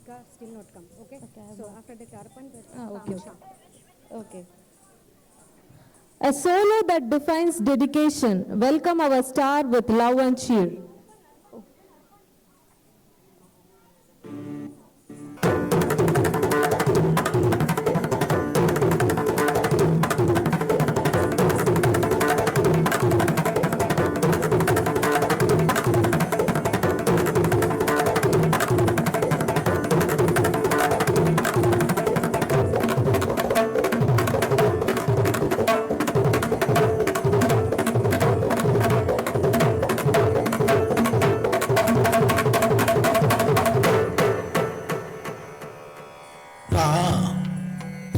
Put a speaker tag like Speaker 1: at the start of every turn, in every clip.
Speaker 1: Radhika still not come. Okay. So after the Karpan,
Speaker 2: Okay. A solo that defines dedication. Welcome our star with love and cheer.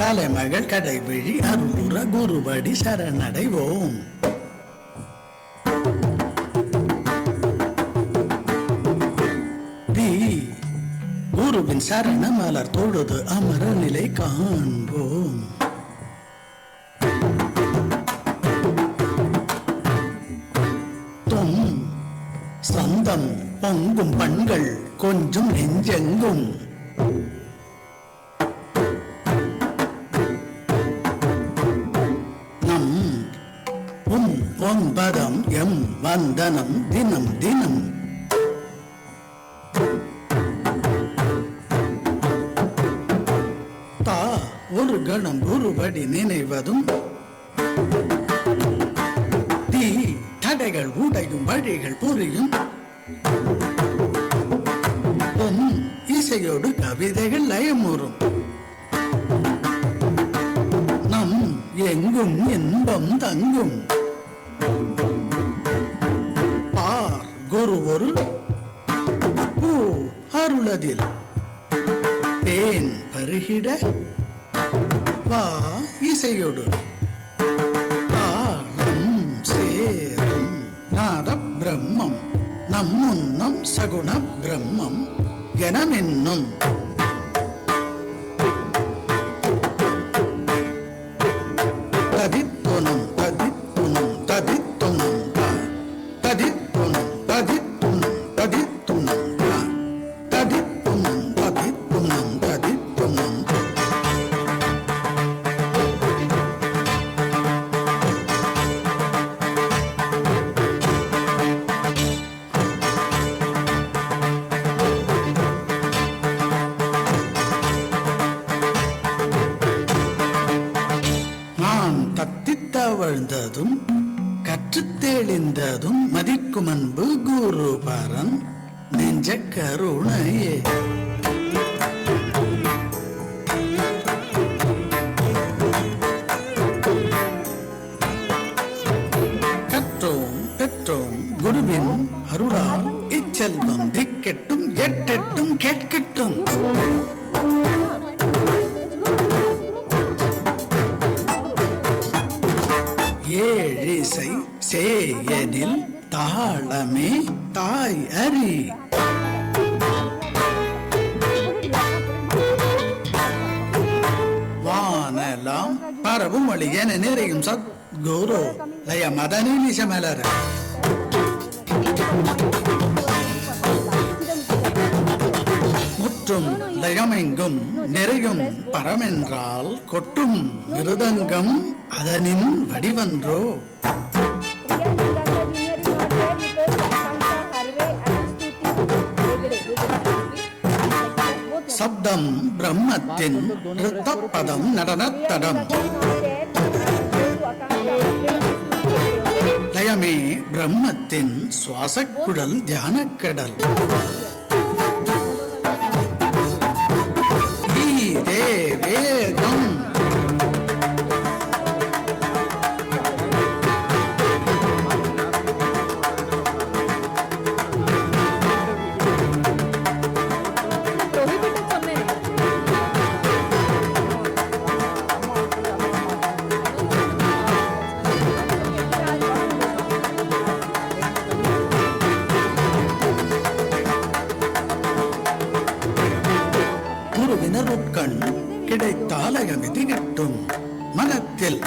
Speaker 3: தலைமகள் கடைவிழி அருளுற குருபடி சரணடைவோம். குருவின் சரண மலர் தொழுது அமர நிலை காண்போம். தொம் சந்தம் பொங்கும் பண்கள் கொஞ்சம் நெஞ்செங்கும் ஒன்பதம் எம் வந்தனம் தினம் தினம். தா ஒரு கணம் குருபடி நினைவதும் தீ தடைகள் உடையும் வழிகள் புரியும். பொன் இசையோடு கவிதைகள் லயமுறும். நம் எங்கும் இன்பம் தங்கும். பார் குரு ஒரு பூ அருளதில் தேன் பருகிட வா இசையோடு தாளம் சேரும். நாத பிரம்மம் நம்முன்னம் சகுண பிரம்மம் எனமென்னும் ததித்துணம் ததித்துணம் ததித்துணம் ததித்துணம் ததித்துணம் ததித்துணம் ததித்துணம் ததித்துணம் ததித்துணம். நான் தத்தித்தவழ்ந்ததும் கற்றுத் தெளிந்ததும் மதிக்கும் அன்பு குரு பரன் நெஞ்ச கருணையே. கற்றோம் பெற்றோம் குருவின் அருளால் இச்செல்வம் திக்கெட்டும் எட்டெட்டும் கேட்கட்டும். ஏழிசை சேயனில் தாளமே தாய் அறி. வானலாம் பரவும் வழி என நிறையும் சத்குரு லய மதனி நிசமலர. முற்றும் லயமெங்கும் நிறையும் பரமென்றால் கொட்டும் மிருதங்கம் அதனின் வடிவன்றோ. சப்தம் பிரம்மத்தின் ரித்தப்பதம் நடனத்தடம். லயமே பிரம்மத்தின் சுவாசக்குழல் தியானக்கடல். வேதம் குருவினருட்கண் கிடைத்தாலயம் திகட்டும் மனத்தில்.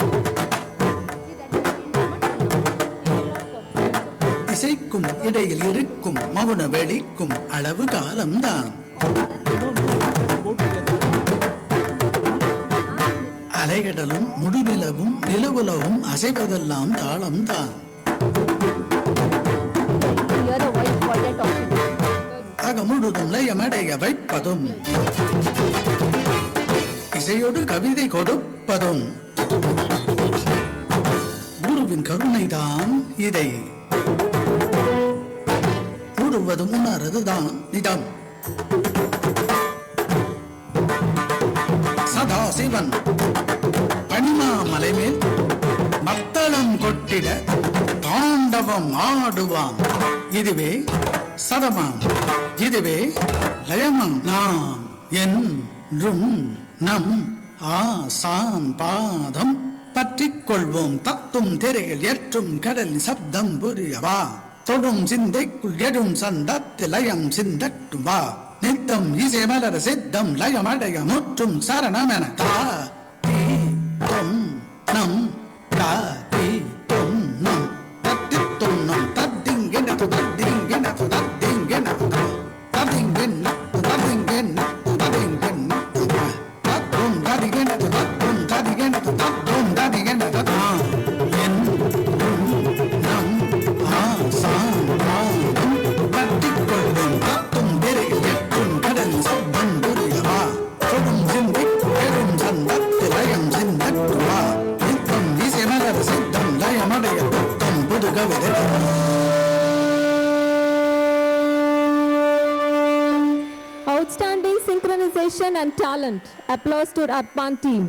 Speaker 3: இசைக்கும் இடையில் இருக்கும் மௌன வெளிக்கும் அளவு காலம்தான். அலைகடலும் முழுநிலவும் நிலவுலவும் அசைவதெல்லாம் தாளம் தான்.
Speaker 2: Hear the voice what they're talking.
Speaker 3: அக முழுதும் லயமடைய வைப்பதும் இசையோடு கவிதை கொடுப்பதும் குருவின் கருணைதான். இதை முழுவதும் உணர்றதுதான் நிதம். சதாசிவன் பனிமாமலை மேல் மத்தளம் கொட்டிட தாண்டவம் ஆடுவான். இதுவே சதமாம், இதுவே லயமாம். நாம் என்றும் நம் ஆசான் பாதம் பற்றிக் கொள்வோம். தத்தும் திரையில் ஏற்றும் கடலின் சப்தம் புரியவா. தொடும் சிந்தைக்குள் எடும் சந்தத்தில் லயம் சிந்தட்டும் வா. நித்தம் இசை மலர சித்தம் லயமடைய முற்றும் சரணமென தா தி தொம் நம் தா தி தொம் நம் தத்தி தொன்னம் தத்திங்கென தத்திங்கென தத்திங்கென தத்திங்கென தத்திங்கென தத்திங்கென தத்தும் ததிகென தத்தும் ததிகென தத்தும் ததிகென தத்தும் என் நம் ஆசான் பாதம் பற்றிக் கொள்வோம். தத்தும் திரையில் எட்டும் கடல் சப்தம் புரியவா. தொடும் சிந்தை பெரும் சந்தத்தில் லயம் சிந்தட்டுவா. நித்தம் இசை மலர சித்தம் லயமடைய புத்தம் புது கவிதை.
Speaker 2: Outstanding synchronization and talent. Applause to Arpan team.